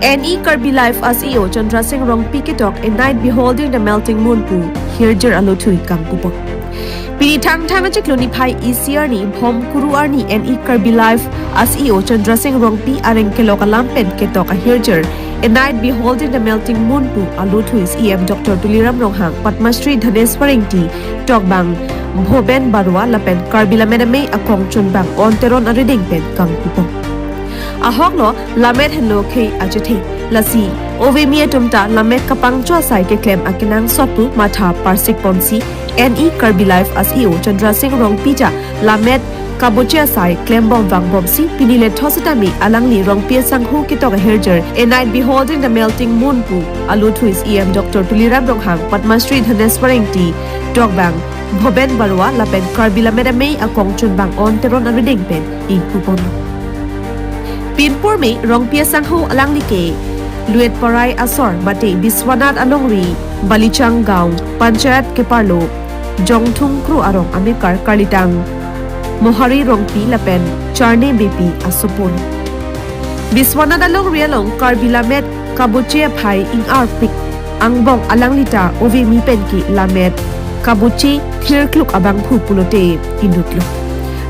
NE KarbiLive CEO Chandrasing Rongpi ketok a night beholding the melting moon pu hirjer aloh thui kangpu po. Pini thang thamachik loni phai ECR ni bhom kuru arni NE KarbiLive CEO Chandrasing Rongpi areng kelok lampen ketok a hirjer a night beholding the melting moon pu aloh thui CEM Dr Tuliram Ronghang Padmashri Dhaneswaring ti tokbang bhoben barwa lapen KarbiLamedame akong chunbang onteron arideng pen kangpu po. Ahok lo lamet hello kay ajate lasi ove mia tumta lamet kapang chwa sai ke claim akinang sopu matha parsik ponsi NE KarbiLive CEO Chandrasing Rongpi ja lamet kabochia sai claim bom wang bom si pinile thositami alangli rongpi sanghu ketok herger a night beholding the melting moon pu aloh thui CEM Dr Tuliram Ronghang Padmashri Dhaneswaring ti dogbang bhoben barwa lapen KarbiLamedame akong chunbang on teron arideng pen ipupon Pinpur me rongpia sangho alang like luet parai asor bate Biswanat alongri Balichang gaung panchayat keparlo jongthung kru arong amikar kalitang mohari rongpi lapen charne bp asopon Biswanat alongri along KarbiLamed kabuche phai ing arpik angbong alanglita ove mi penki lamet kabuchi khirkluk abang phu pulote indutlo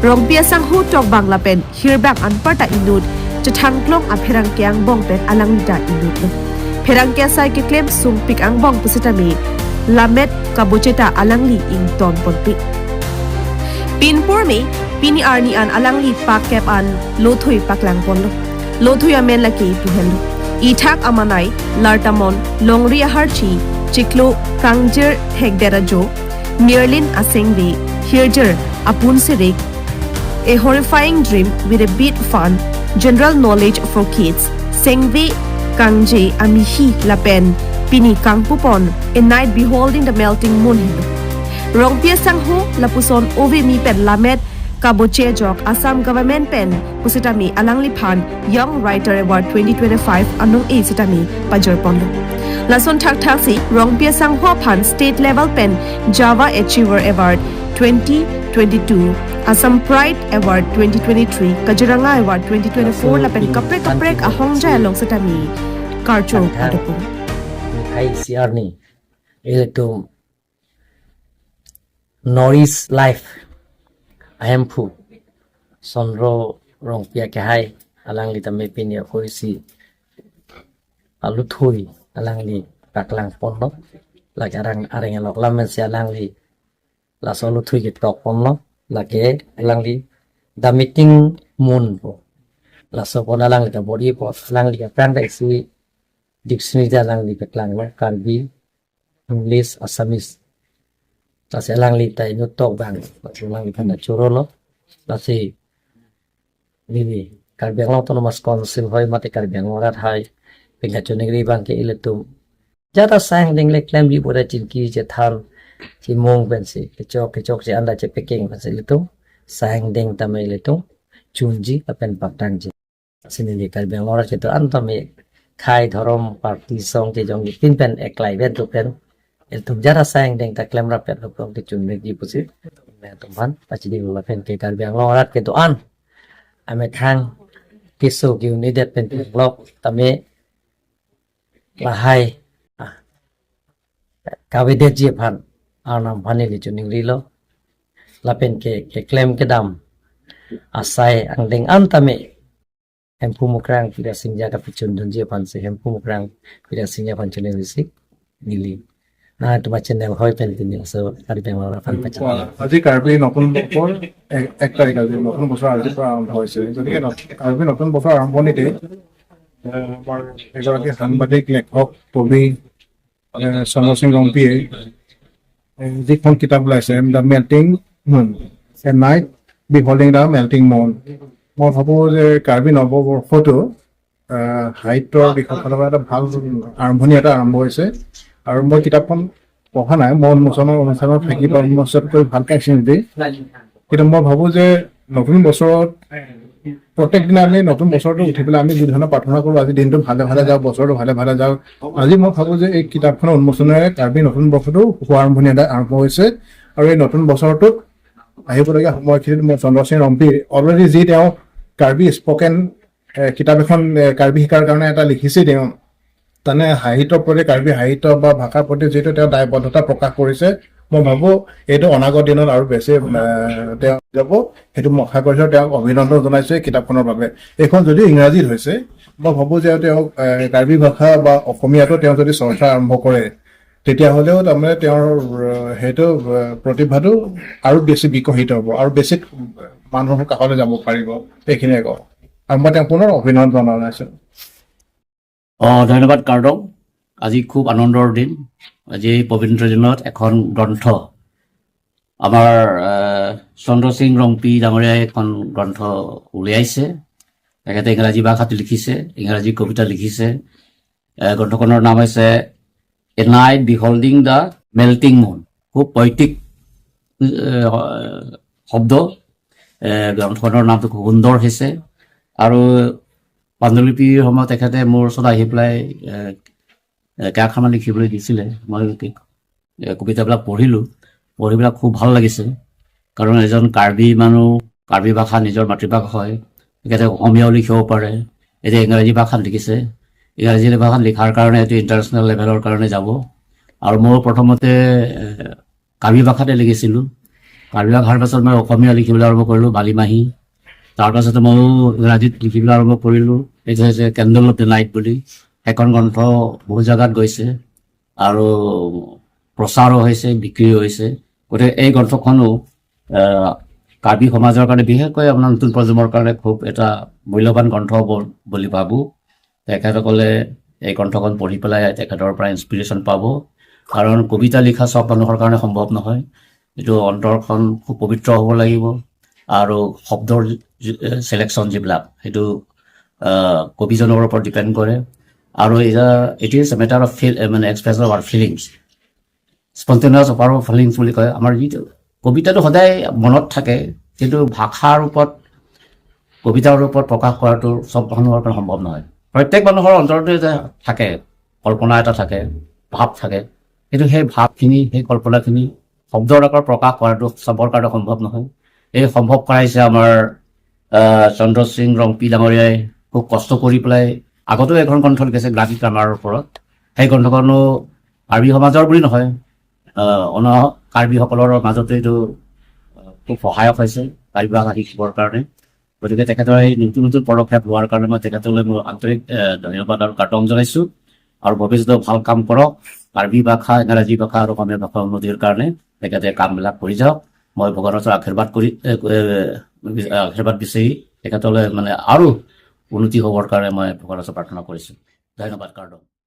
rongpia sangho tok bang lapen hirbang anparta indut Chatang klong a perang kiang bong pen alang da inut perang kia sai ke claim sung pik ang bong pusitami lamet kabocheta alangli ing ton ponpi pinpur me pini arni an alangli pakep an lothui paklang ponlo lothui amen laki puhelu ithak amanai lartamon longri harchi chiklo kangjer hegderajo merlin asengbi hirjer apun sirik a horrifying dream with a bit fun General knowledge for kids. Sengve Kangje Amihi Lapen Pini Kangpupon a night beholding the melting moon. Rongpia Sangho Lapuson Ove Mi Pen Lamet Kaboche Jok Assam Government Pen Pusitami Alangli Pan Young Writer Award 2025 Anong A Sitami Pajarpondo. Lason Tak Taxi Rongpia Sangho Pan State Level Pen Java Achiever Award 2022 Assam Pride Award 2023 Kajiranga Award 2024 lapen kaprek ahong jaya long satami karcho adapun hai CR ni itu noise life I am pu sonro rongpia ke hai alang li tame pinia koisi aloh thui alang li paklang ponno lagi arang lok lamen si alang li la solo thui ke tok ponno lagi alang li the meeting moon po la so pon alang li ka body po alang li ka prang dai si dictionary da alang li ka klang lo Karbi English Assamese la se alang li tai no tok bang alang li kan churo lo la si ni Karbi Autonomous Council hoi mate Karbi ngorat hai pinga chunigri bang ke iletum jata sang ding le claim bi boda chinki je thal si mong ben si kecok si anda ce peking ben si itu sang deng tamai itu chunji apen patang je sini di Karbi ngorat itu antame khai thorom party song te jong pin pen eklai ben tu pen itu jara sang deng ta claim rapet lo te chunni gi pusi me tuman pachi di lo pen ke Karbi ngorat ke to an ame khang kiso gi ni det pen blok tame lahai kawide je phan anam phani li chuning rilo lapen ke claim ke dam asai angdeng antame hempu mukrang pira singja ka pichun donje pan se hempu mukrang pira singja pan chuning risik nili na tuma channel hoi pen tin so Karbi ngora pan pachal আজি Karbi নতুন বছর 1 তারিখ আজি নতুন বছর আজি আরম্ভ হয়েছে যদি Karbi নতুন বছর আরম্ভণিতে আমার এগৰাকী সাংবাদিক লেখক কবি Chandrasing Rongpi যিখন কিতাপ ওলাইছে the melting moon a night beholding the melting moon মই ভাবোঁ যে কাৰ্বি নৱবৰ্ষটো সাহিত্যৰ দিশৰ ফালৰ পৰা এটা ভাল আৰম্ভণি এটা আৰম্ভ হৈছে আৰু মই কিতাপখন পঢ়া নাই মই উন্মোচনৰ অনুষ্ঠানত থাকি উন্মোচন কৰি ভালকৈ চিনি কিন্তু মই ভাবোঁ যে নতুন বছৰত প্ৰত্যেক দিনালৈ নতুন বছৰটো উঠি পেলাই আমি যি ধৰণৰ প্ৰাৰ্থনা কৰোঁ আজি দিনটো ভালে যাওক বছৰটো ভালে যাওক আজি মই ভাবোঁ যে এই কিতাপখনৰ উন্মোচনেৰে কাৰ্বি নতুন বছৰটো শুভ আৰম্ভণি এটা আৰম্ভ হৈছে আৰু এই নতুন বছৰটোত আহিবলগীয়া সময়খিনিত মই Chandrasing Rongpi অলৰেডি যি তেওঁ কাৰ্বি স্পকেন কিতাপ এখন কাৰ্বি শিকাৰ কাৰণে এটা লিখিছে তেওঁ তানে সাহিত্যৰ প্ৰতি কাৰ্বি সাহিত্য বা ভাষাৰ প্ৰতি যিটো তেওঁ দায়বদ্ধতা প্ৰকাশ কৰিছে মই ভাবো এইটো অনাগত দিনত আৰু বেছি তেওঁ যাব সেইটো মই আশা কৰিছোঁ তেওঁক অভিনন্দন জনাইছোঁ এই কিতাপখনৰ বাবে এইখন যদিও ইংৰাজীত হৈছে মই ভাবো যে তেওঁক কাৰ্বি ভাষা বা অসমীয়াটো তেওঁ যদি চৰ্চা আৰম্ভ কৰে তেতিয়াহ'লেও তাৰমানে তেওঁৰ সেইটো প্ৰতিভাটো আৰু বেছি বিকশিত হ'ব আৰু বেছি মানুহৰ কাষলৈ যাব পাৰিব এইখিনিয়ে কওঁ আৰু মই তেওঁক পুনৰ অভিনন্দন জনাইছোঁ ধন্যবাদ কাৰ্ডক আজি খুব আনন্দৰ দিন আজি এই পবিত্ৰ দিনত এখন গ্ৰন্থ আমাৰ চন্দ্ৰসিং ৰংপি ডাঙৰীয়াই এখন গ্ৰন্থ উলিয়াইছে তেখেতে ইংৰাজী ভাষাত লিখিছে ইংৰাজী কবিতা লিখিছে গ্ৰন্থখনৰ নাম হৈছে এ নাইট বিহল্ডিং দ্য মেল্টিং মুন খুব পৈতিক শব্দ গ্ৰন্থখনৰ নামটো খুব সুন্দৰ হৈছে আৰু পাণ্ডুলিপিৰ সময়ত তেখেতে মোৰ ওচৰত আহি পেলাই কেইখনমান লিখিবলৈ দিছিলে মই কবিতাবিলাক পঢ়ি পেলাই খুব ভাল লাগিছে কাৰণ এজন কাৰ্বি মানুহ কাৰ্বি ভাষা নিজৰ মাতৃভাষা হয় তেখেতে অসমীয়াও লিখিব পাৰে এতিয়া ইংৰাজী ভাষাত লিখিছে ইংৰাজী ভাষাত লিখাৰ কাৰণে এইটো ইণ্টাৰনেশ্যনেল লেভেলৰ কাৰণে যাব আৰু মই প্ৰথমতে কাৰ্বি ভাষাতে লিখিছিলোঁ কাৰ্বি ভাষাৰ পাছত মই অসমীয়া লিখিবলৈ আৰম্ভ কৰিলোঁ বালিমাহী তাৰপাছতে ময়ো ইংৰাজীত লিখিবলৈ আৰম্ভ কৰিলোঁ এইটো হৈছে কেণ্ডল অফ দ্য নাইট বুলি সেইখন গ্ৰন্থ বহু জেগাত গৈছে আৰু প্ৰচাৰো হৈছে বিক্ৰীও হৈছে গতিকে এই গ্ৰন্থখনো কাৰ্বি সমাজৰ কাৰণে বিশেষকৈ আপোনাৰ নতুন প্ৰজন্মৰ কাৰণে খুব এটা মূল্যৱান গ্ৰন্থ হ'ব বুলি ভাবোঁ তেখেতসকলে এই গ্ৰন্থখন পঢ়ি পেলাই তেখেতৰ পৰা ইনস্পিৰেশ্যন পাব কাৰণ কবিতা লিখা চব মানুহৰ কাৰণে সম্ভৱ নহয় এইটো অন্তৰখন খুব পবিত্ৰ হ'ব লাগিব আৰু শব্দৰ চিলেকশ্যন যিবিলাক সেইটো কবিজনৰ ওপৰত ডিপেণ্ড কৰে আৰু it is a matter of মানে expression of our feelings spontaneous of our feelings বুলি কয় আমাৰ যিটো কবিতাটো সদায় মনত থাকে কিন্তু ভাষাৰ ওপৰত কবিতাৰ ওপৰত প্ৰকাশ কৰাটো চব মানুহৰ কাৰণে সম্ভৱ নহয় প্ৰত্যেক মানুহৰ অন্তৰতে থাকে কল্পনা এটা থাকে ভাৱ থাকে কিন্তু সেই ভাৱখিনি সেই কল্পনাখিনি শব্দৰ আকাৰত প্ৰকাশ কৰাটো চবৰ কাৰণে সম্ভৱ নহয় এই সম্ভৱ কৰাইছে আমাৰ চন্দ্ৰসিং ৰংপি ডাঙৰীয়াই খুব কষ্ট কৰি পেলাই আগতেও এখন গ্ৰন্থ লিখিছে গ্ৰাফিক গ্ৰামাৰৰ ওপৰত সেই গ্ৰন্থখনো কাৰ্বি সমাজৰ বুলি নহয় অন্য কাৰ্বিসকলৰ মাজতে এইটো খুব সহায়ক হৈছে কাৰ্বি ভাষা শিকিবৰ কাৰণে গতিকে তেখেতৰ এই নতুন নতুন পদক্ষেপ লোৱাৰ কাৰণে মই তেখেতলৈ মোৰ আন্তৰিক ধন্যবাদ আৰু কাৰ্তন জনাইছোঁ আৰু ভৱিষ্যতে ভাল কাম কৰক কাৰ্বি ভাষা ইংৰাজী ভাষা আৰু অসমীয়া ভাষা উন্নতিৰ কাৰণে তেখেতে কামবিলাক কৰি যাওক মই ভগৱানৰ আশীৰ্বাদ বিচাৰি তেখেতলৈ মানে আৰু উন্নতি হ'বৰ কাৰণে মই ভগৱানৰ প্ৰাৰ্থনা কৰিছোঁ ধন্যবাদ কাৰ্ডক